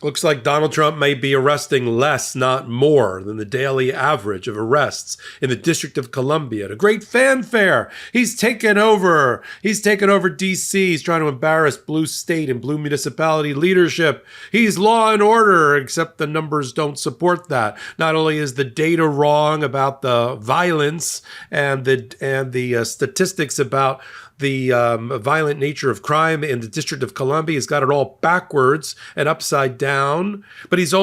Looks like Donald Trump may be arresting less, not more, than the daily average of arrests in the District of Columbia. To great fanfare, he's taken over. He's taken over D.C. He's trying to embarrass blue state and blue municipality leadership. He's law and order, except the numbers don't support that. Not only is the data wrong about the violence and the statistics about the violent nature of crime in the District of Columbia. He's got it all backwards and upside down. But his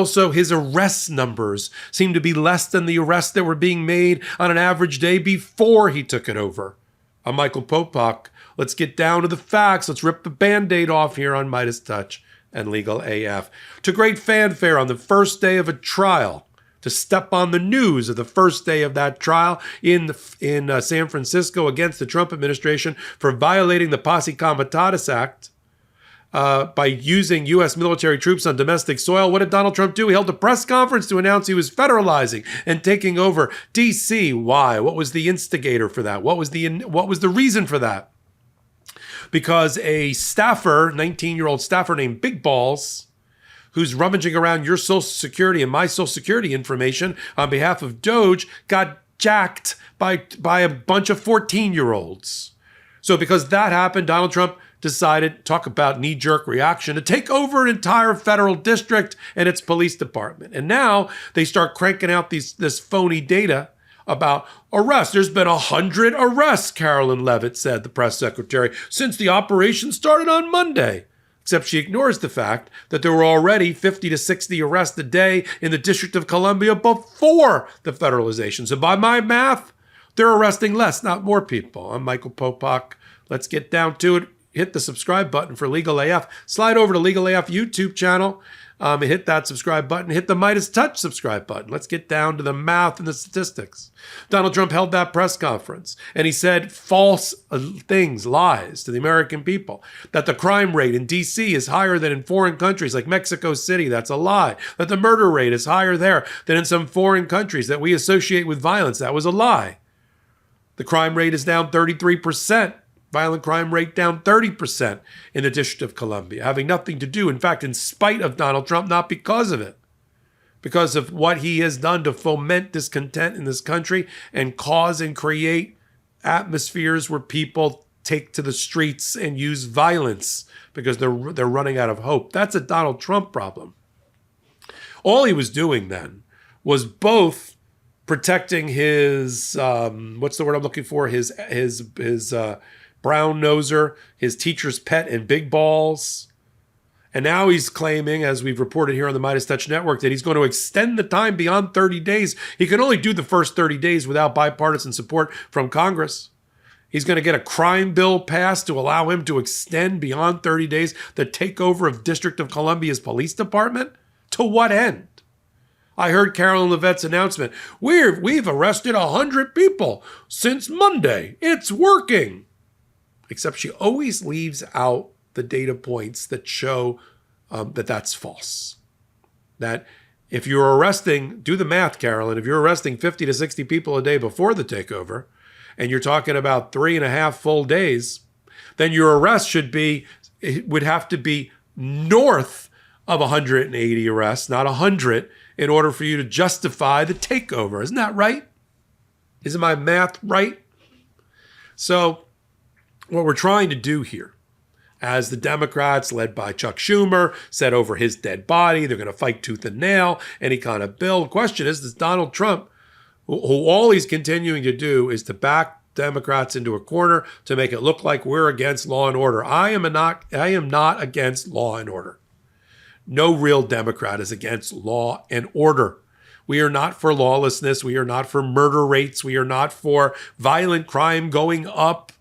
arrest numbers seem to be less than the arrests that were being made on an average day before he took it over. I'm Michael Popok. Let's get down to the facts. Let's rip the Band-Aid off here on MeidasTouch and Legal AF. To great fanfare on the first day of a trial, to step on the news of the first day of that trial in San Francisco against the Trump administration for violating the Posse Comitatus Act by using U.S. military troops on domestic soil. What did Donald Trump do? He held a press conference to announce he was federalizing and taking over D.C. Why? What was the instigator for that? What was the reason for that? Because a staffer, 19-year-old staffer named Big Balls, who's rummaging around your Social Security and my Social Security information on behalf of Doge, got jacked by a bunch of 14-year-olds. So because that happened, Donald Trump decided, talk about knee-jerk reaction, to take over an entire federal district and its police department. And now they start cranking out this phony data about arrests. There's been 100 arrests, Carolyn Levitt said, the press secretary, since the operation started on Monday. Except she ignores the fact that there were already 50 to 60 arrests a day in the District of Columbia before the federalization. So by my math, they're arresting less, not more people. I'm Michael Popok. Let's get down to it. Hit the subscribe button for Legal AF. Slide over to Legal AF YouTube channel. Hit that subscribe button. Hit the MeidasTouch subscribe button. Let's get down to the math and the statistics. Donald Trump held that press conference, and he said false things, lies to the American people. That the crime rate in D.C. is higher than in foreign countries like Mexico City. That's a lie. That the murder rate is higher there than in some foreign countries that we associate with violence. That was a lie. The crime rate is down 33%. Violent crime rate down 30% in the District of Columbia, having nothing to do, in fact, in spite of Donald Trump, not because of it, because of what he has done to foment discontent in this country and cause and create atmospheres where people take to the streets and use violence because they're running out of hope. That's a Donald Trump problem. All he was doing then was both protecting his, what's the word I'm looking for? His brown noser, his teacher's pet, and Big Balls. And now he's claiming, as we've reported here on the MeidasTouch Network, that he's going to extend the time beyond 30 days. He can only do the first 30 days without bipartisan support from Congress. He's going to get a crime bill passed to allow him to extend beyond 30 days the takeover of District of Columbia's police department. To what end? I heard Carolyn Levitt's announcement. We've arrested 100 people since Monday. It's working. Except she always leaves out the data points that show that that's false. That if you're arresting, do the math, Carolyn, if you're arresting 50 to 60 people a day before the takeover, and you're talking about 3.5 full days, then your arrest would have to be north of 180 arrests, not 100, in order for you to justify the takeover. Isn't that right? Isn't my math right? So what we're trying to do here, as the Democrats, led by Chuck Schumer, said over his dead body, they're going to fight tooth and nail any kind of bill. The question is Donald Trump, who all he's continuing to do is to back Democrats into a corner to make it look like we're against law and order. I am not against law and order. No real Democrat is against law and order. We are not for lawlessness. We are not for murder rates. We are not for violent crime going up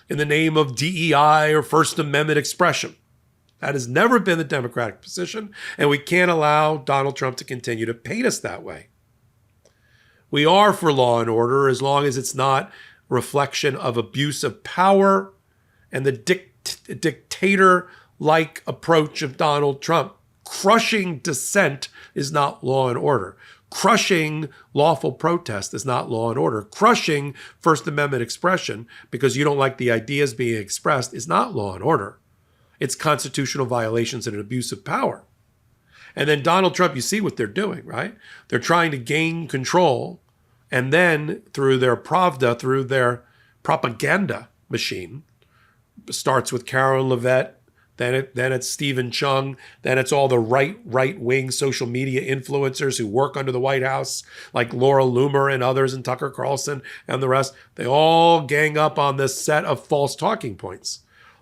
in the name of DEI or First Amendment expression. That has never been the Democratic position, and we can't allow Donald Trump to continue to paint us that way. We are for law and order as long as it's not reflection of abuse of power and the dictator-like approach of Donald Trump. Crushing dissent is not law and order. Crushing lawful protest is not law and order. Crushing First Amendment expression because you don't like the ideas being expressed is not law and order. It's constitutional violations and an abuse of power. And then Donald Trump, you see what they're doing, right? They're trying to gain control. And then through their Pravda, through their propaganda machine, starts with Carolyn Levitt, then it's Stephen Chung, then it's all the right-wing social media influencers who work under the White House, like Laura Loomer and others, and Tucker Carlson and the rest. They all gang up on this set of false talking points.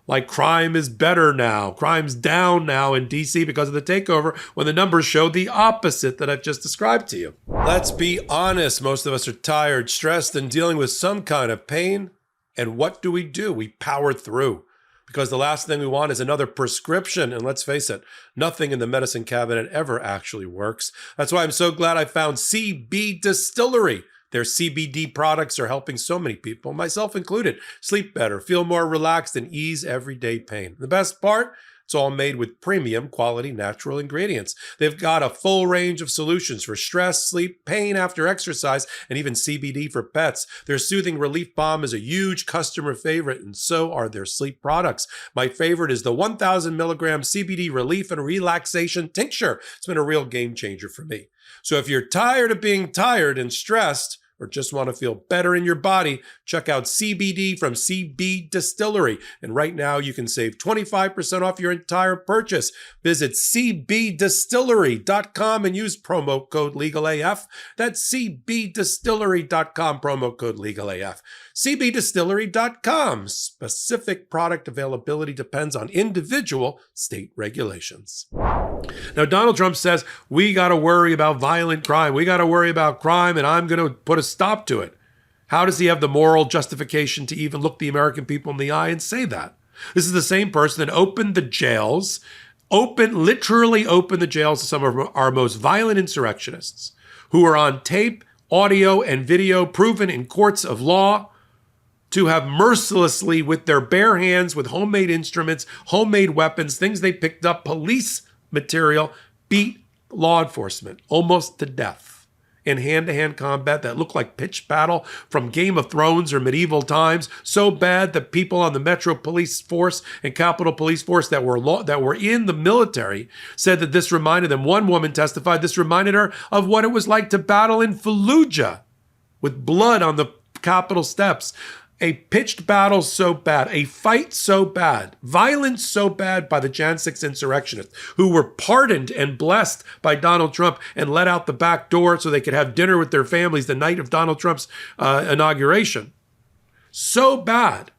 Like crime is better now, crime's down now in DC because of the takeover, when the numbers show the opposite that I've just described to you. Let's be honest, most of us are tired, stressed, and dealing with some kind of pain. And what do? We power through. Because the last thing we want is another prescription. And let's face it, nothing in the medicine cabinet ever actually works. That's why I'm so glad I found CB Distillery. Their CBD products are helping so many people, myself included, sleep better, feel more relaxed, and ease everyday pain. The best part? It's all made with premium quality natural ingredients. They've got a full range of solutions for stress, sleep, pain after exercise, and even CBD for pets. Their Soothing Relief Balm is a huge customer favorite, and so are their sleep products. My favorite is the 1,000 milligram CBD Relief and Relaxation Tincture. It's been a real game changer for me. So if you're tired of being tired and stressed, or just want to feel better in your body, check out CBD from CB Distillery. And right now you can save 25% off your entire purchase. Visit cbdistillery.com and use promo code LegalAF. That's cbdistillery.com, promo code LegalAF. cbdistillery.com. Specific product availability depends on individual state regulations. Now, Donald Trump says, we got to worry about violent crime. We got to worry about crime, and I'm going to put a stop to it. How does he have the moral justification to even look the American people in the eye and say that? This is the same person that opened the jails, literally opened the jails to some of our most violent insurrectionists who are on tape, audio, and video proven in courts of law to have mercilessly, with their bare hands, with homemade instruments, homemade weapons, things they picked up, police material, beat law enforcement almost to death in hand-to-hand combat that looked like pitched battle from Game of Thrones or medieval times, so bad that people on the Metro Police Force and Capitol Police Force that were in the military said that this reminded them. One woman testified this reminded her of what it was like to battle in Fallujah with blood on the Capitol steps. A pitched battle so bad, a fight so bad, violence so bad by the Jan 6 insurrectionists who were pardoned and blessed by Donald Trump and let out the back door so they could have dinner with their families the night of Donald Trump's inauguration. So bad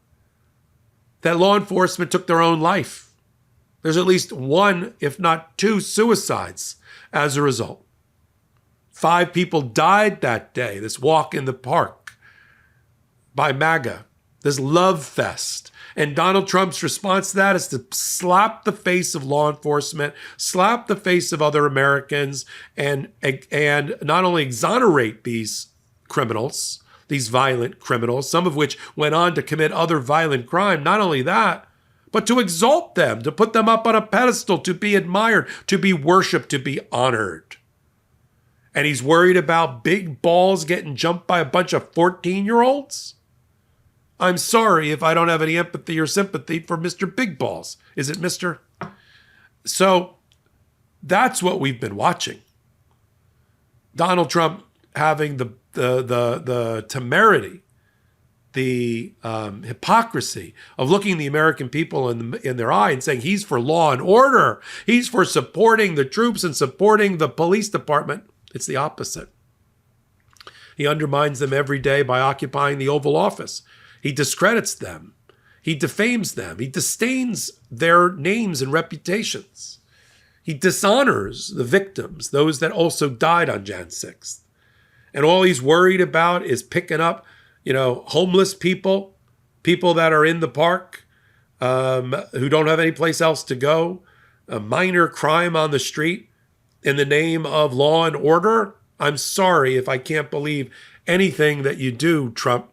that law enforcement took their own life. There's at least one, if not two, suicides as a result. 5 people died that day, this walk in the park by MAGA, this love fest. And Donald Trump's response to that is to slap the face of law enforcement, slap the face of other Americans, and not only exonerate these criminals, these violent criminals, some of which went on to commit other violent crime, not only that, but to exalt them, to put them up on a pedestal, to be admired, to be worshiped, to be honored. And he's worried about big balls getting jumped by a bunch of 14-year-olds? I'm sorry if I don't have any empathy or sympathy for Mr. Big Balls. Is it Mr.? So that's what we've been watching. Donald Trump having the temerity, the hypocrisy of looking the American people in their eye and saying he's for law and order. He's for supporting the troops and supporting the police department. It's the opposite. He undermines them every day by occupying the Oval Office. He discredits them. He defames them. He disdains their names and reputations. He dishonors the victims, those that also died on Jan 6th. And all he's worried about is picking up, homeless people, people that are in the park, who don't have any place else to go, a minor crime on the street in the name of law and order. I'm sorry if I can't believe anything that you do, Trump,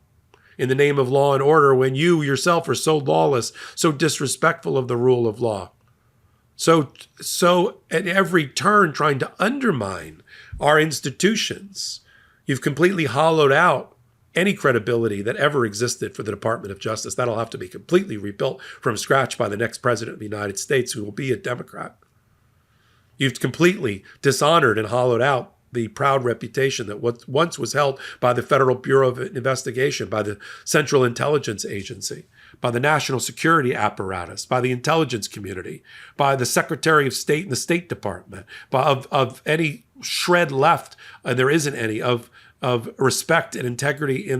in the name of law and order when you yourself are so lawless, so disrespectful of the rule of law. So at every turn trying to undermine our institutions, you've completely hollowed out any credibility that ever existed for the Department of Justice. That'll have to be completely rebuilt from scratch by the next president of the United States, who will be a Democrat. You've completely dishonored and hollowed out the proud reputation that what once was held by the Federal Bureau of Investigation, by the Central Intelligence Agency, by the national security apparatus, by the intelligence community, by the Secretary of State and the State Department, of any shred left, and there isn't any, of respect and integrity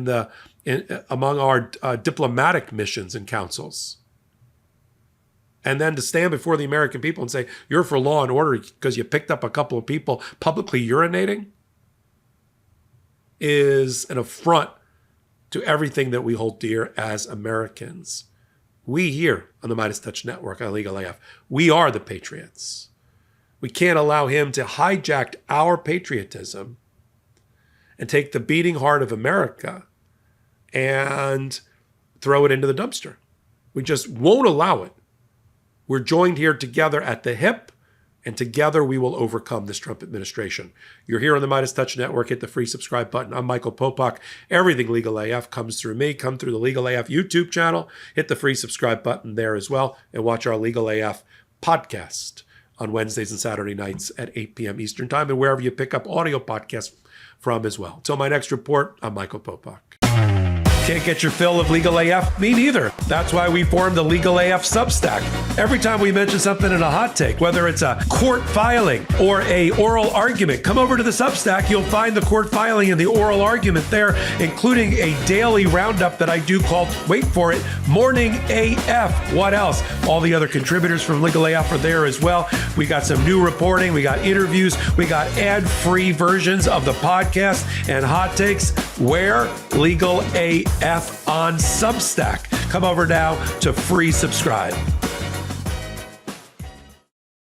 among our diplomatic missions and councils. And then to stand before the American people and say, you're for law and order because you picked up a couple of people publicly urinating, is an affront to everything that we hold dear as Americans. We here on the MeidasTouch Network on Legal AF, we are the patriots. We can't allow him to hijack our patriotism and take the beating heart of America and throw it into the dumpster. We just won't allow it. We're joined here together at the hip, and together we will overcome this Trump administration. You're here on the MeidasTouch Network. Hit the free subscribe button. I'm Michael Popok. Everything Legal AF comes through me. Come through the Legal AF YouTube channel. Hit the free subscribe button there as well, and watch our Legal AF podcast on Wednesdays and Saturday nights at 8 p.m. Eastern Time, and wherever you pick up audio podcasts from as well. Till my next report, I'm Michael Popok. Can't get your fill of Legal AF? Me neither. That's why we formed the Legal AF Substack. Every time we mention something in a hot take, whether it's a court filing or a oral argument, come over to the Substack. You'll find the court filing and the oral argument there, including a daily roundup that I do called, wait for it, Morning AF. What else? All the other contributors from Legal AF are there as well. We got some new reporting. We got interviews. We got ad-free versions of the podcast and hot takes. Where? Legal AF on Substack. Come over now to free subscribe.